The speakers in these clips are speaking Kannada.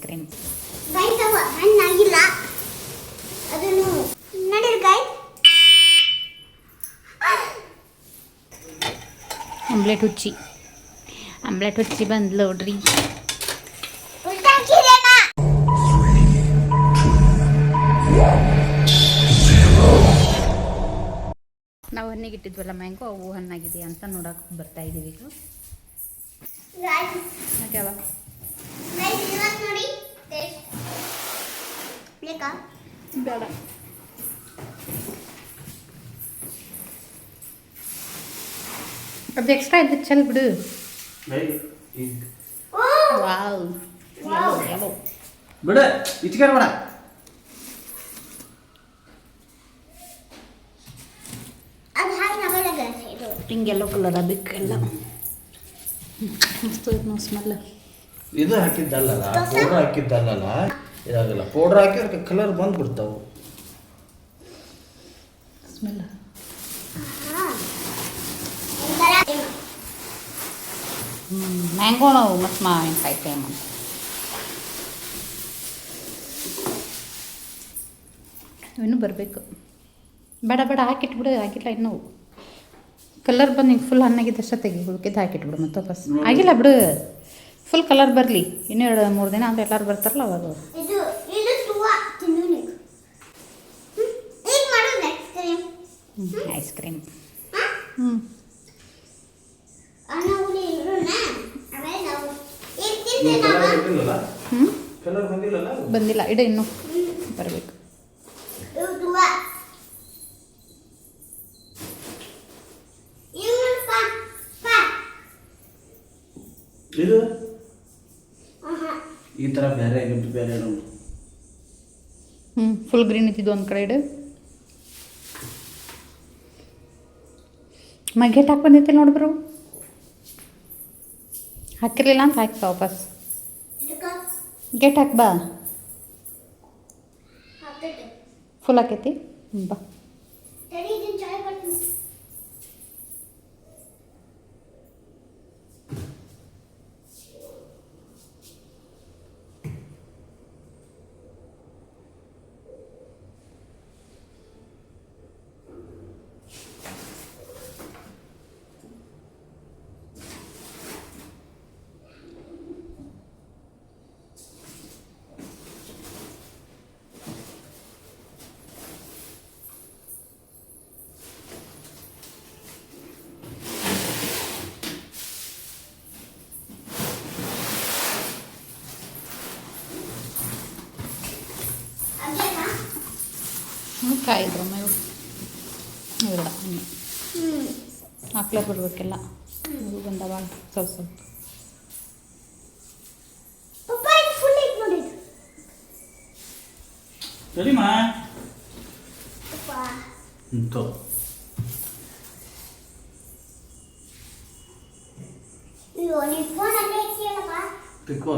ಕ್ರೀಮ್. ಗೈಸ್ ಅವ ಹಣ್ಣಾಗಿಲ್ಲ ಅದನ್ನು ನಡೀರಿ ಗೈಸ್. ಆಮ್ಲೆಟ್ ಹುಚ್ಚಿ ಬಂದ್ಲು ನೋಡ್ರಿ. ನಾವು ಹಣ್ಣಿಗೆ ಇಟ್ಟಿದ್ವಲ್ಲ ಮ್ಯಾಂಗೋ, ಅವು ಹಣ್ಣಾಗಿದೆಯಾ ಅಂತ ನೋಡಕ್ಕೆ ಬರ್ತಾ ಇದ್ದೀವಿ ಈಗ. ಹಾಕ್ಯಾವ ಬೇಡ, ಅದು ಎಕ್ಸ್ಟ್ರಾ ಇದ್ದು ಚಲ್ ಬಿಡು. ವಾವ್ ಎಲ್ಲೋ ಬಿಡ ಇಚ್ಕರ್ ಬೇಡ. ಪಿಂಕ್ ಎಲ್ಲೋ ಕಲರ್ ಅದಕ್ಕೆಲ್ಲ ಮಸ್ತ್ ನೋ ಸ್ಮೆಲ್. ಇದು ಹಾಕಿದ್ದಲ್ಲ, ಪೌಡ್ರ್ ಹಾಕಿದ್ದಲ್ಲ, ಇದಾಗಲ್ಲ. ಪೌಡ್ರ್ ಹಾಕಿ ಅದಕ್ಕೆ ಕಲರ್ ಬಂದ್ಬಿಡ್ತಾವೆ. ಸ್ಮೆಲ್ ಮ್ಯಾಂಗೋ ನಾವು ಮತ್ತು ಮಾವಿನಕಾಯಿ ಸೇಮ್ ಅಂತ. ಇನ್ನೂ ಬರಬೇಕು. ಬೇಡ ಹಾಕಿಟ್ಬಿಡು, ಆಗಿಲ್ಲ ಇನ್ನೂ. ಕಲರ್ ಬಂದು ಹಿಂಗೆ ಫುಲ್ ಹಣ್ಣಾಗಿದ್ದಷ್ಟ ತೆಗಿ, ಹುಡುಕಿದ್ದು ಹಾಕಿಟ್ಬಿಡು ಮತ್ತೆ ವಾಪಸ್. ಆಗಿಲ್ಲ ಬಿಡು, ಫುಲ್ ಕಲರ್ ಬರಲಿ. ಇನ್ನೂ 2-3 ದಿನ ಅಂದರೆ ಎಲ್ಲರೂ ಬರ್ತಾರಲ್ಲ ಅವಾಗ. ಐಸ್ ಕ್ರೀಮ್ ಬಂದಿಲ್ಲ, ಇಡ ಇನ್ನೂ ಬರಬೇಕು. ಇದು ಈ ಥರ ಬೇರೆ ಬೇರೆ ಫುಲ್ ಗ್ರೀನ್ ಇದ್ದಿದ್ದು ಒಂದು ಕಡೆ ಇಡು. ಗೇಟ್ ಹಾಕಿ ಬಂದೈತಿ ನೋಡ್ಬ್ರು. ಹಾಕಿರ್ಲಿಲ್ಲ ಅಂತ ಹಾಕಿ ವಾಪಸ್. ಗೇಟ್ ಹಾಕಿ ಬಾ. ಫುಲ್ ಹಾಕೈತಿ ಬಾ. ಕಾಯಿದ್ರಮ್ಮ ಇವೆರಡ ಹಣ್ಣು ಹಾಕ್ಲೇ ಬಿಡ್ಬೇಕೆಲ್ಲ. ಇವು ಬಂದವ ಸ್ವಲ್ಪ ಸರಿಮಾ ತಿಕ್ಕೋ.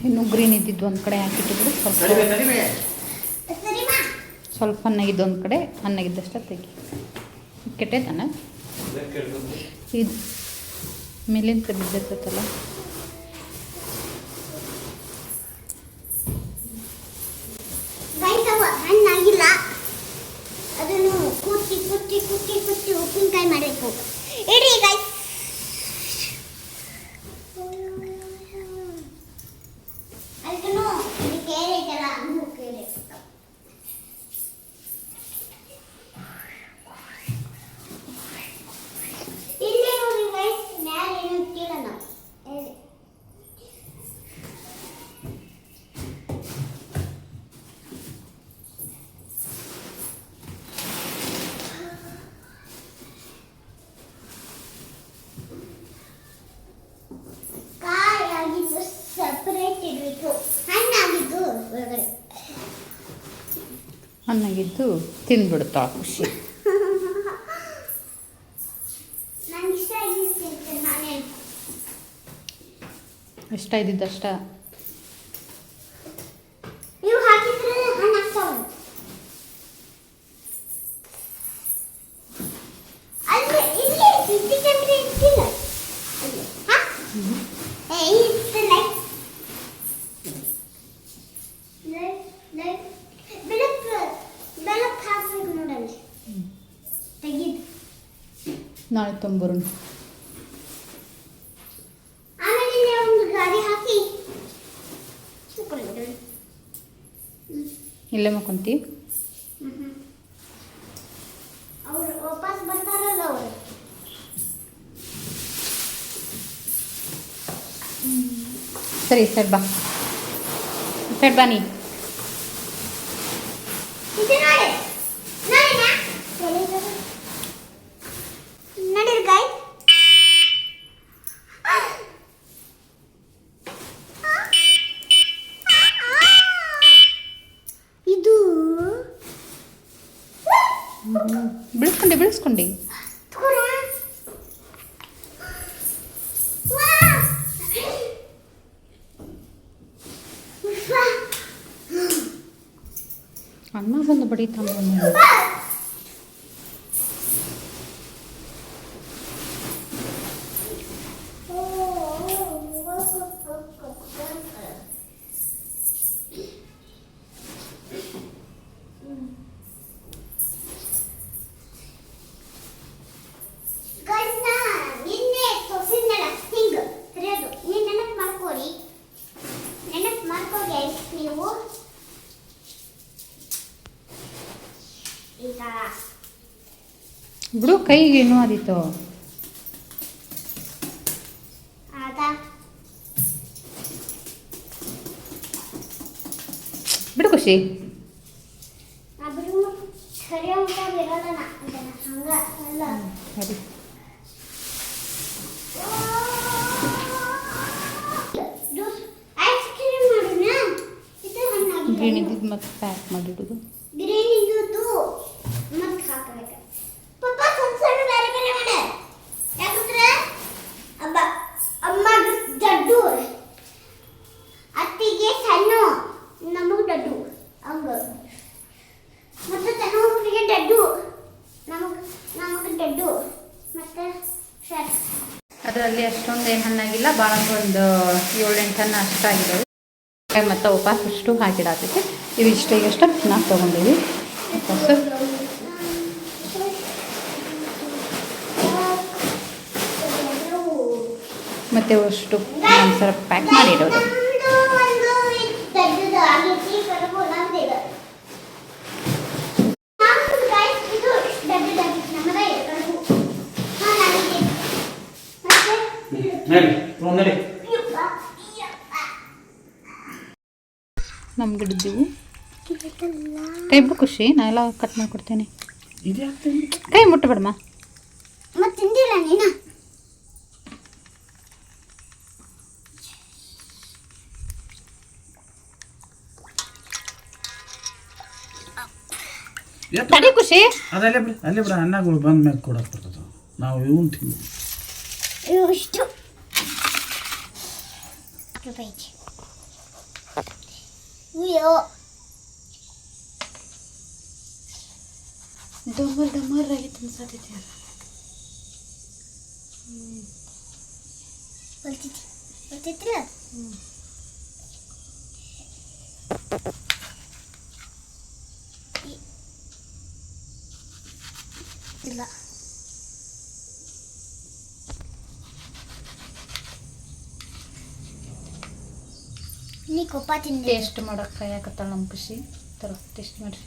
ಇನ್ನೂ ಗ್ರೀನ್ ಇದ್ದಿದ್ದು ಒಂದು ಕಡೆ ಹಾಕಿಟ್ಟಿದ್ರು. ಸ್ವಲ್ಪ ಹಣ್ಣಾಗಿದ್ದು ಒಂದು ಕಡೆ, ಹಣ್ಣಾಗಿದ್ದಷ್ಟ ತೆಗಿ. ಕೆಟ್ಟೈತಾನ ಇದು ಮೇಲಿಂದ ಬಿದ್ದಿರ್ತೈತಲ್ಲ. ಹಣ್ಣಾಗಿಲ್ಲ ಅದನ್ನು ಕುಟ್ಟಿ ಉಪ್ಪಿನಕಾಯಿ ಮಾಡಬೇಕು. ಇಡ್ರಿ ಗೈಸ್. ಹಣ್ಣಾಗಿದ್ದು ತಿಂದ್ಬಿಡ್ತಾ ಖುಷಿ. ನಂಗೆ ಇಷ್ಟ ಆಗಿತ್ತು ನಾನೇನು ಇಷ್ಟ ಇದ್ದಿದ್ದಷ್ಟ. ನೀವು ಹಾಕಿದ್ರೆ ಹಣ್ಣು ಆಗ್ತಾವ. ಅಲ್ಲಿ ಇಲ್ಲಿ ಸಿಟಿ ಕ್ಯಾಮ್ರಾ ಇಟ್ಟಿಲ್ಲ ಅಲ್ಲಿ. ಹಾ ಇಟ್ಸ್ ಲೈಕ್ ಬೆಳಕು ಹಾಕ್ಬೇಕು ನೋಡಲ್ಲಿ ತೆಗೀದು. ನಾಳೆ ತೊಂಬರು. ಆಮೇಲೆ ಇಲ್ಲಿ ಒಂದು ಗಾಡಿ ಹಾಕಿ ಇಲ್ಲೇ ಮಕ್ಕೊಂತಿ. ಅವ್ರು ವಾಪಸ್ ಬರ್ತಾರಲ್ಲ ಅವರು. ಸರಿ ಸೈಡ್ ಬಾ, ಸೈಡ್ ಬಾ ನೀ. ಇದು ನೋಡಿ ನೋಡಿನಾ ನಡೀರಿ ಗಾಯ್. ಇದು ಬಿಳಿಸ್ಕೊಂಡೆ ತಗೋರಾ. ಅಣ್ಣ ಬಂದು ಬಡಿತಾನ. ನಿನ್ನೆ ತೋರಿಸಿದ್ನಲ್ಲ ಹಿಂಗೆ ತಿರ್ಯೋದು. ನೀವು ನೆನಪು ಮಾಡ್ಕೊರಿ, ನೆನಪು ಮಾಡ್ಕೋಗೆ ನೀವು. ಈಗ ಬಿಡು, ಕೈಗೆ ಏನೋ ಆದಿತ್ತು. ಆಗ ಬಿಡು ಖುಷಿ. ಅಬ್ರು ಸರಿಯ ಇರೋದನ ಹಂಗ ಅಲ್ಲ. ಸರಿ ಐಸ್ ಕ್ರೀಮ್ ಮಾಡೋಣ. ಇದು ಹಣ್ಣಾಗಿದೆ. ಗ್ರೀನ್ ಇದ್ದಿದ್ದು ಮತ್ತೆ ಪ್ಯಾಕ್ ಮಾಡಿಡೋದು. ಗ್ರೀನ್ ಇದ್ದು ಮತ್ತೆ ಹಾಕಬೇಕು. ಪಪ್ಪ ಸ್ವಲ್ಪ ಸಣ್ಣ ಬೇರೆ ಬೇರೆ ಮಾಡ. ಯಾಕಂದ್ರೆ ಅಮ್ಮ ದಡ್ಡು, ಅತ್ತಿಗೆ ಸಣ್ಣ, ನಮಗೆ ದಡ್ಡು ಹಂಗ. ಮತ್ತೆ ತನ್ನೊಬ್ಬರಿಗೆ ದಡ್ಡು, ನಮಗೆ ದಡ್ಡು ಮತ್ತೆ ಸರ್. ಅದರಲ್ಲಿ ಅಷ್ಟೊಂದು ಏನು ಹಣ್ಣಾಗಿಲ್ಲ, ಭಾಳ ಒಂದು 7-8 ಹಣ್ಣು ಅಷ್ಟಾಗಿದ್ದಾವೆ. ಮತ್ತು ಉಪವಾಸ ಅಷ್ಟು ಹಾಕಿಡಾತೈತಿ. ಇವು ಇಷ್ಟ ಈಗಷ್ಟು ನಾವು ತೊಗೊಂಡಿವಿ ಉಪವಾಸ. ಮತ್ತು ಅಷ್ಟು ಸರ ಪ್ಯಾಕ್ ಮಾಡಿಡೋದು. ನಮ್ಮ ಗಿಡದಿವು ಕೈ ಬಿಡು ಖುಷಿ, ನಾ ಎಲ್ಲ ಕಟ್ ಮಾಡಿಕೊಡ್ತೇನೆ. ಕೈ ಮುಟ್ಟಬೇಡಮ್ಮ. ಮತ್ತೆ ತಿಂದಿಲ್ಲ ನೀನು. ತಡಿ ಖುಷಿ. ಅದಲ್ಲೇ ಬಿಡಿ, ಅಲ್ಲೇ ಬಿಡ. ಅಣ್ಣಗಳು ಬಂದ ಮ್ಯಾಗ ಕೊಡಕ್ಕೆ ಬರ್ತದೆ. ನಾವು ಇವನ್ ತಿಂದು ಇಷ್ಟು ಅಯ್ಯೋ ಡಮರ್ ಡಮರ್ ಆಗಿ ತಿನ್ಸತೈತಿ. ಬರ್ತಿತ್ತಿಲ್ಲ. ಇಲ್ಲ ನೀ ಕೊಪ್ಪ ತಿಂದೆ. ಟೇಸ್ಟ್ ಮಾಡೋಕೆ ಕಾಯಕತ್ತಾಳ ನಮ್ಮ ಖುಷಿ. ಥರ ಟೇಸ್ಟ್ ಮಾಡಿರಿ.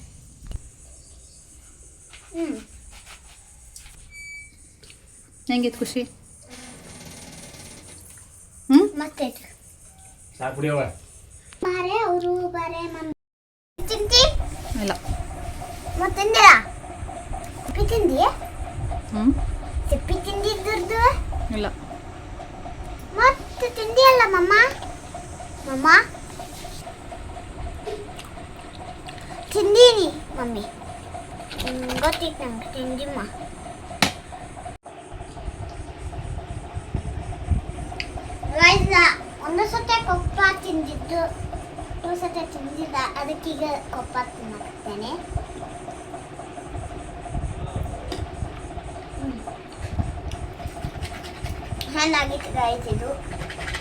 ಹೆಂಗಿತ್ತು ಖುಷಿ? ಮತ್ತೆ ಸಾಕು ಬಿಡಿಯವ. ಮಾರೆ ಅವರು ಬಾರೆ ಮಮ್ಮಿ ತಿಂತಿ ಇಲ್ಲ ಮತ್ತೆ ತಿಂದಿಲ್ಲ. ಸಿಪ್ಪಿ ತಿಂದಿ? ಹ್ಞೂ ಸಿಪ್ಪಿ ತಿಂದಿದ್ದು ಇಲ್ಲ. ಮತ್ತೆ ತಿಂದಿಯಲ್ಲ ಮಮ್ಮ. ಮಮ್ಮ ತಿಂದೀನಿ ಮಮ್ಮಿ ಗೊತ್ತಿತ್ತು ನಂಗೆ ತಿಂದಿಮ್ಮ ಒಂದು ಸತೆ ಕೊಪ್ಪ ತಿಂದಿದ್ದು ಒಂದು ಸತೆ ತಿಂದಿದ್ದ ಅದಕ್ಕೀಗ ಕೊಪ್ಪ ತಿನ್ನಕತ್ತೇನೆ ಚೆನ್ನಾಗಿತ್ತು ಗಾಯ್ಸ್ ಇದು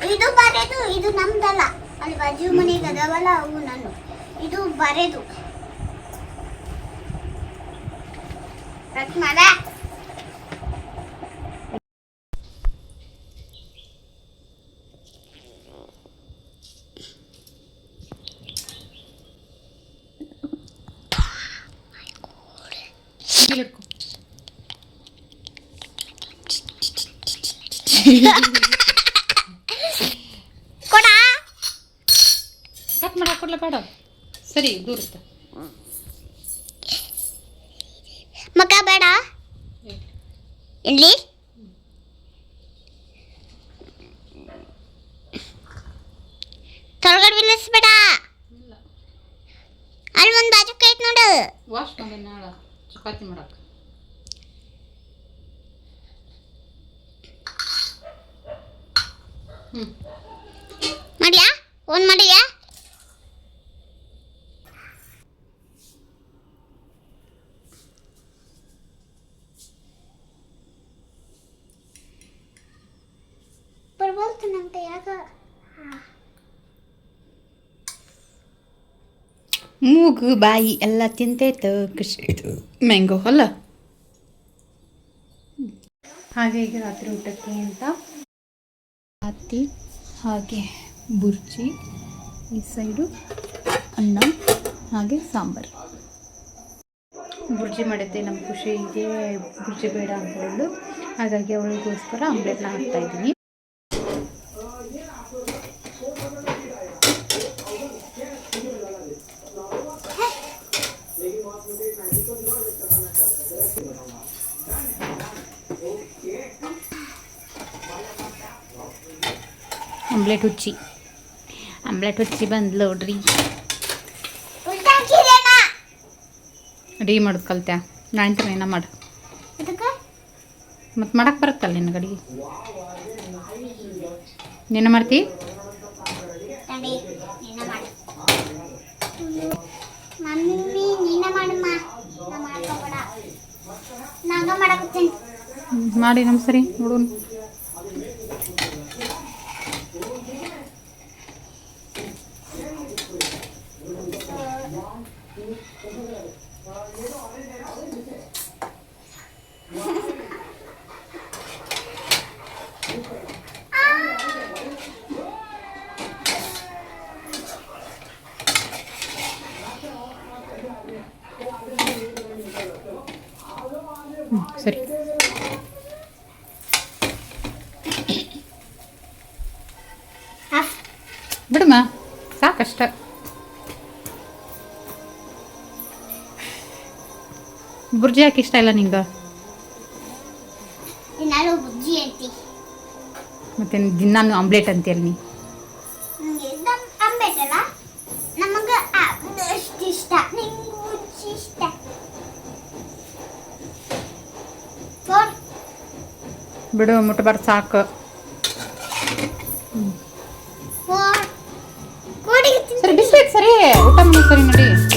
ಇದು ಬರೆದು ಇದು ನಮ್ದಲ್ಲ ಅಲ್ಲಿ ಬಾಜು ಮನೆಗೆ ಅದಾವಲ್ಲ ಅವು ನಾನು ಇದು ಬರೆದು ಕಟ್ ಮಾಡ ಕೊಡ ಕಟ್ ಮಾಡಕ್ಕೆ ಕೊಡ್ಲ ಬೇಡ ಸರಿ ದೂರತ್ತ ಮಗ ಬೇಡ ಇಲ್ಲಿ ತೊಳಗಡೆ ಬಿಲ್ಲಿಸ್ಬೇಡ ಅಲ್ಲಿ ಒಂದು ಬಾಜು ಕೈತ್ ನೋಡು ವಾಶ್ ಮಾಡಿ ನಾಳೆ ಚಪಾತಿ ಮಾಡಕ್ಕೆ ಮಾಡಿಯಾ ಓನ್ ಮಾಡಿಯಾ ಬರ್ಬೋಲ್ತು ನಮ್ಮ ಕೈಯಾಗ ಮೂಗು ಬಾಯಿ ಎಲ್ಲ ತಿಂತೈತೆ ಖುಷಿ ಮ್ಯಾಂಗೋ ಅಲ್ಲ ಹಾಗೆ ಈಗ ರಾತ್ರಿ ಊಟಕ್ಕೆ ಅಂತ ಹತ್ತಿ ಹಾಗೆ ಬುರ್ಜಿ ಈ ಸೈಡು ಅನ್ನ ಹಾಗೆ ಸಾಂಬಾರು ಬುರ್ಜಿ ಮಾಡಿದ್ದೆ ನಮ್ಮ ಖುಷಿಗೆ ಬುರ್ಜಿ ಬೇಡ ಅಂತ ಹೇಳು ಹಾಗಾಗಿ ಅವಳಿಗೋಸ್ಕರ ಆಮ್ಲೆಟ್ನ ಹಾಕ್ತಾಯಿದ್ದೀನಿ ಆಮ್ಲೆಟ್ ಹುಚ್ಚಿ ಬಂದು ನೋಡ್ರಿ ಅಡುಗೆ ಮಾಡೋದು ಕಲ್ತ್ಯಾ ನಾಣ್ತರ ಏನ ಮಾಡು ಮತ್ತು ಮಾಡಕ್ಕೆ ಬರುತ್ತಲ್ಲ ನಿನ್ನ ಅಡುಗೆ ನೀನು ಮಾಡ್ತಿ ಮಮ್ಮಿ ನೀನ ಮಾಡಮ್ಮ ಮಾಡ್ಕೋಬೇಡ ನಾಗ ಮಾಡಕತ್ತೀನಿ ಮಾಡಿ ನಮ್ಮ ಸರಿ ನೋಡೋಣ ಸರಿ ಬಿಡಮ್ಮ ಸಾಕಷ್ಟ ಬುರ್ಜಿ ಯಾಕೆ ಇಷ್ಟ ಇಲ್ಲ ನಿಂಗೆ ದಿನಾಲು ಬುಜ್ಜಿ ಐತಿ ಮತ್ತೆ ದಿನಾನು ಆಮ್ಲೆಟ್ ಅಂತೀಯಲ್ಲ ನೀ ನನಗೆ ಅಂಬೇಕಲ್ಲ ನಮಗೆ ಅಷ್ಟು ಇಷ್ಟ ನಿಂಗೆ ಬುಜ್ಜಿ ಇಷ್ಟ ಬಿಡು ಮುಟ್ಟಬಾರ್ದು ಸಾಕು ಸರಿ ಬಿಸ್ಬೇಕು ಸರಿ ಊಟ ಮಾಡಿ ಸರಿ ನೋಡಿ